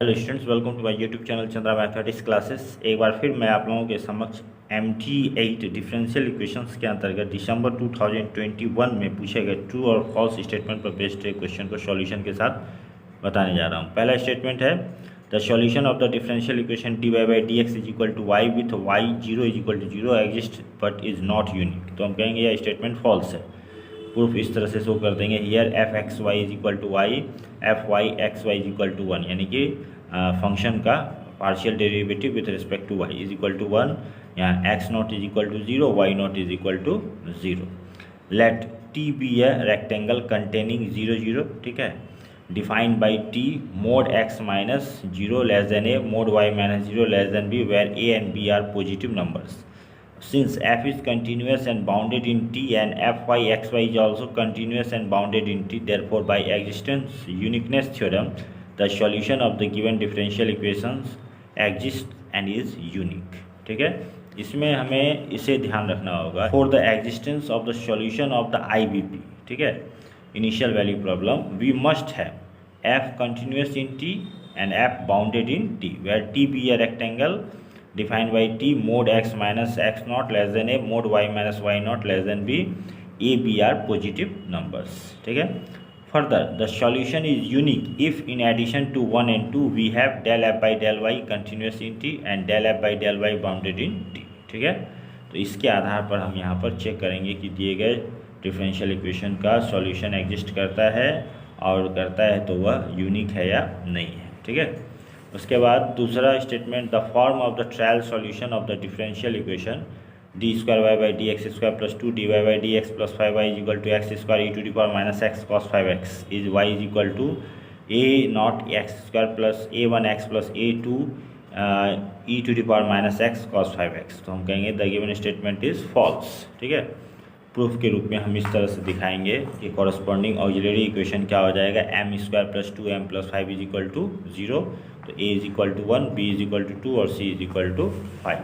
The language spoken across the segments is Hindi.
Hello students, welcome to my YouTube channel Chandra mathematics classes. एक बार फिर मैं आप लोगों के समक्ष MT8 डिफरेंशियल इक्वेशंस के अंतर्गत दिसंबर 2021 में पूछे गए ट्रू और फॉल्स स्टेटमेंट पर बेस्ड क्वेश्चन को सॉल्यूशन के साथ बताने जा रहा हूं। पहला स्टेटमेंट है the solution of the differential equation dy/dx is equal to y with y0 is equal to 0 exist but is not unique. तो हम कहेंगे यह स्टेटमेंट फॉल्स है। प्रूफ इस तरह से शो कर देंगे, here f(x,y) is equal to y, f(y,x,y) is equal to 1, यानी कि फंक्शन का partial derivative with respect to y is equal to 1। यहाँ x0 is equal to 0, y0 is equal to 0। Let t be a rectangle containing 0 0, ठीक है, defined by t mod x minus 0 less than a mod y minus 0 less than b where a and b are positive numbers. Since f is continuous and bounded in T and f(y,x,y) is also continuous and bounded in T, therefore by existence uniqueness theorem, the solution of the given differential equations exists and is unique। ठीक है, इसमें हमें इसे ध्यान रखना होगा। For the existence of the solution of the IVP, ठीक है, initial value problem, we must have f continuous in T and f bounded in T, where T be a rectangle defined by t mod x minus x naught less than a mod y minus y naught less than b, a b are positive numbers। ठीक है, further the solution is unique if in addition to 1 and 2 we have del f by del y continuous in t and del f by del y bounded in t। ठीक है, तो इसके आधार पर हम यहाँ पर चेक करेंगे कि दिए गए डिफरेंशियल इक्वेशन का सॉल्यूशन एग्जिस्ट करता है, और करता है तो वह यूनिक है या नहीं है। ठीक है, उसके बाद दूसरा statement, the form of the trial solution of the differential equation d²y/dx² + 2dy/dx + 5y is equal to x² e⁻x cos 5x is y is equal to a0x² + a1x + a2 e⁻x cos 5x। तो हम कहेंगे the given statement is false. ठीक है, प्रूफ के रूप में हम इस तरह से दिखाएंगे कि कॉरस्पॉन्डिंग ऑक्सिलरी इक्वेशन क्या हो जाएगा, m² + 2m + 5 is equal to 0। तो a is equal to 1, b is equal to 2 और c इज इक्वल टू 5।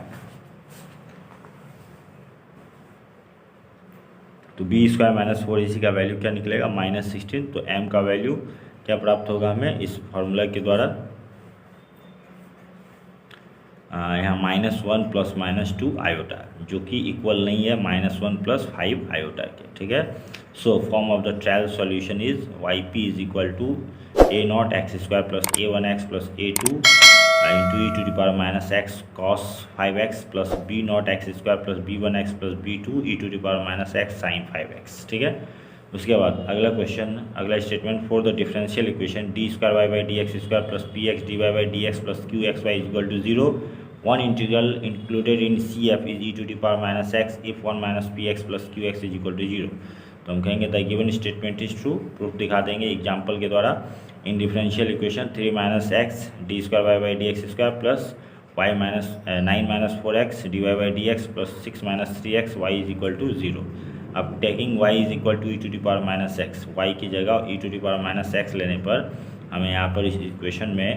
तो b² - 4 इसी का वैल्यू क्या निकलेगा, -16। तो m का वैल्यू क्या प्राप्त होगा हमें इस फॉर्मूला के द्वारा, यहाँ -1 + -2 आयोटा, जो कि इक्वल नहीं है -1 + 5 आयोटा के। ठीक है, so form of the trial solution is yp is equal to a0x² + a1x + a2 into e⁻x cos 5x + b0x² + b1x + b2 e⁻x sin 5x। ठीक है, उसके बाद अगला क्वेश्चन, अगला statement, for the differential equation d²y/dx² + px dy/dx + qxy is equal to 0, one integral included in CF is e⁻x if 1 - px + qx is equal to 0। तो हम कहेंगे the given statement is true. Proof दिखा देंगे एग्जाम्पल के द्वारा। इन differential equation 3 - x d²y/dx² + y - 9 - 4x dy/dx + 6 - 3x y is equal to 0। अब taking y is equal to e⁻x, y की जगह e⁻x लेने पर हमें यहाँ पर इस इक्वेशन में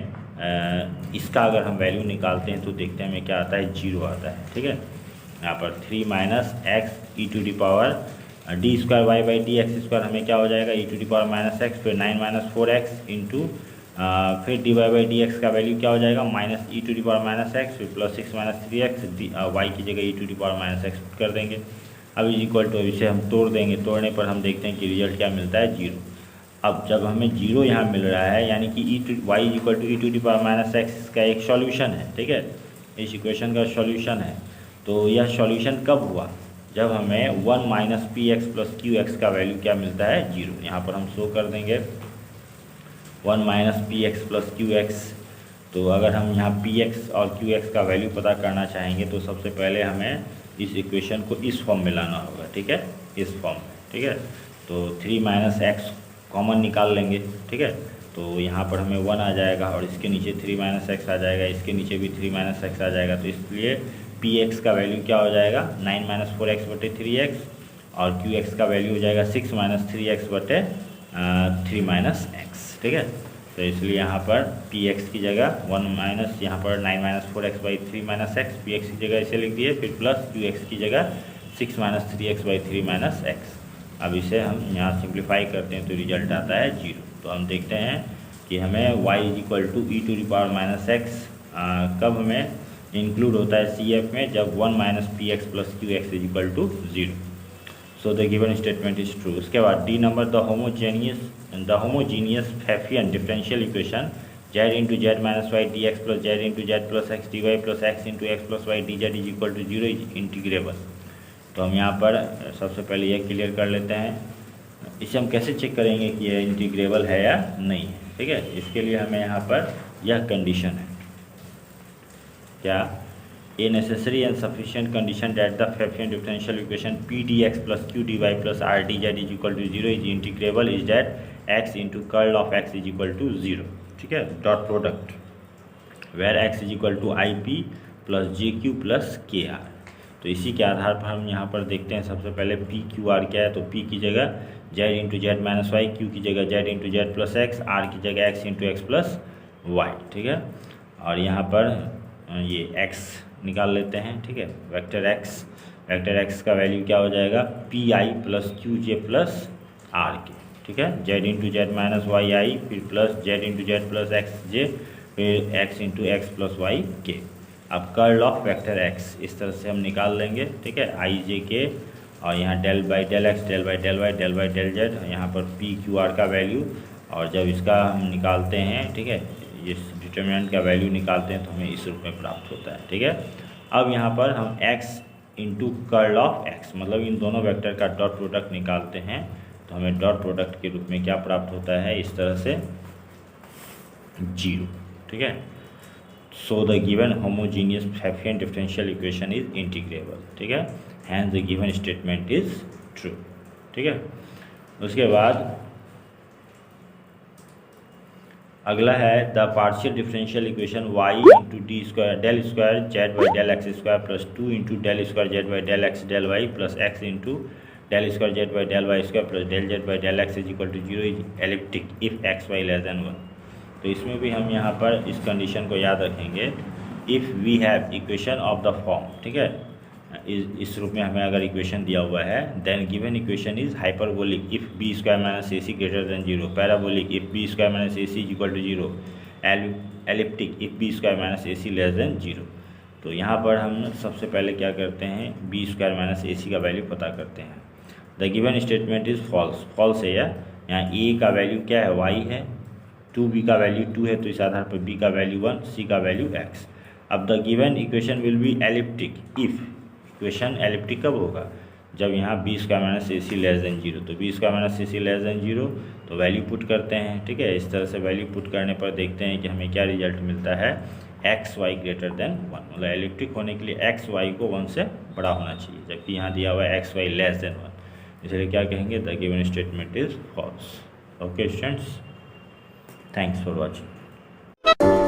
इसका अगर हम वैल्यू निकालते हैं तो देखते हैं हमें क्या आता है, 0 आता है। ठीक है, यहाँ पर 3 - x d²y/dx² हमें क्या हो जाएगा, e⁻x, फिर 9 - 4x इंटू फिर dy/dx का वैल्यू क्या हो जाएगा, -e⁻x, फिर +6 - 3x y की जगह e⁻x कर देंगे। अब इज इक्वल टू, इसे हम तोड़ देंगे, तोड़ने पर हम देखते हैं कि रिजल्ट क्या मिलता है, 0। अब जब हमें 0 यहाँ मिल रहा है, यानी कि y is equal to e⁻x का एक सॉल्यूशन है। ठीक है, इस इक्वेशन का सॉल्यूशन है। तो यह सॉल्यूशन कब हुआ, जब हमें 1 - px + qx का वैल्यू क्या मिलता है, 0। यहाँ पर हम शो कर देंगे 1 - px + qx। तो अगर हम यहाँ px और qx का वैल्यू पता करना चाहेंगे तो सबसे पहले हमें इस इक्वेशन को इस फॉर्म में लाना होगा। ठीक है, इस फॉर्म में। ठीक है, तो 3 - x कॉमन निकाल लेंगे। ठीक है, तो यहाँ पर हमें 1 आ जाएगा और इसके नीचे 3 - x आ जाएगा, इसके नीचे भी 3 - x आ जाएगा। तो इसलिए px का वैल्यू क्या हो जाएगा, 9 - 4x/3x और qx का वैल्यू हो जाएगा 6 - 3x/3 - x। ठीक है, तो इसलिए यहाँ पर px की जगह 1 यहाँ पर 9 - 4x/3 - x, px की जगह इसे लिख दिए, फिर प्लस qx की जगह 6 - 3x/3 - x। अब इसे हम यहाँ सिंप्लीफाई करते हैं तो रिजल्ट आता है 0। तो हम देखते हैं कि हमें y is equal to e to the power minus x कब हमें इंक्लूड होता है CF में, जब 1 minus p x plus q x is equal to 0। So the given statement is true. उसके बाद D number, the homogeneous Pfaffian differential equation z into Z minus y d x plus z into Z plus x d y plus x into x plus y d z is equal to 0 is integrable. तो हम यहाँ पर सबसे पहले यह क्लियर कर लेते हैं, इसे हम कैसे चेक करेंगे कि यह इंटीग्रेबल है या नहीं है। ठीक है, इसके लिए हमें यहाँ पर यह कंडीशन है, क्या, a necessary and sufficient condition that the Pfaffian differential equation p d x plus q d y plus r d z is equal to 0 is integrable is that x into curl of x is equal to 0। ठीक है, dot product where x is equal to i p plus j q plus k r. तो इसी के आधार पर हम यहाँ पर देखते हैं सबसे पहले पी क्यू आर क्या है। तो पी की जगह Z into Z minus Y, Q की जगह Z into Z plus X, R की जगह X into x plus Y. ठीक है, और यहाँ पर ये x निकाल लेते हैं। ठीक है, वेक्टर x का वैल्यू क्या हो जाएगा, p i plus q j plus r k. ठीक है, z into Z minus y i, फिर plus z into Z plus x j, फिर x into x plus y k. अब कर्ल ऑफ वेक्टर x इस तरह से हम निकाल लेंगे। ठीक है, आई जे के, और यहाँ del by del x, del by del Y, del by del Z, यहाँ पर पी क्यू आर का वैल्यू, और जब इसका हम निकालते हैं, ठीक है, इस डिटर्मिनेंट का वैल्यू निकालते हैं तो हमें इस रूप में प्राप्त होता है। ठीक है, अब यहाँ पर हम x into curl of x, मतलब इन दोनों वेक्टर का डॉट प्रोडक्ट निकालते हैं तो हमें डॉट प्रोडक्ट के रूप में क्या प्राप्त होता है, इस तरह से 0। ठीक है, so the given homogeneous Pfaffian differential equation is integrable. ठीक है, hence the given statement is true. ठीक है, उसके बाद अगला है the partial differential equation y into d square del square z by del x square plus 2 into del square z by del x del y plus x into del square z by del y square plus del z by del x is equal to 0 is elliptic if X Y less than 1। तो इसमें भी हम यहाँ पर इस कंडीशन को याद रखेंगे, if we have equation of the form. ठीक है, इस रूप में हमें अगर इक्वेशन दिया हुआ है, then given equation is hyperbolic if B square minus A C greater than 0, parabolic if B square minus A C is equal to 0, elliptic if B square minus A C less than 0। तो यहाँ पर हम सबसे पहले क्या करते हैं, B square minus A C का वैल्यू पता करते हैं। The given statement is false, false है यह। यहाँ ए का वैल्यू क्या है, y है, 2b का वैल्यू 2 है, तो इस आधार पर b का वैल्यू 1, c का वैल्यू x। अब the given equation will be elliptic if, equation elliptic कब होगा, जब यहाँ B square minus A C less than 0। तो B square minus A C less than 0, तो वैल्यू पुट करते हैं। ठीक है, इस तरह से वैल्यू पुट करने पर देखते हैं कि हमें क्या रिजल्ट मिलता है, एक्स वाई ग्रेटर देन 1। मतलब एलिप्टिक होने के लिए एक्स वाई को 1 से बड़ा होना चाहिए, जबकि यहाँ दिया हुआ है एक्स वाई लेस देन 1, इसलिए क्या कहेंगे, the given statement is false. Okay students, thanks for watching.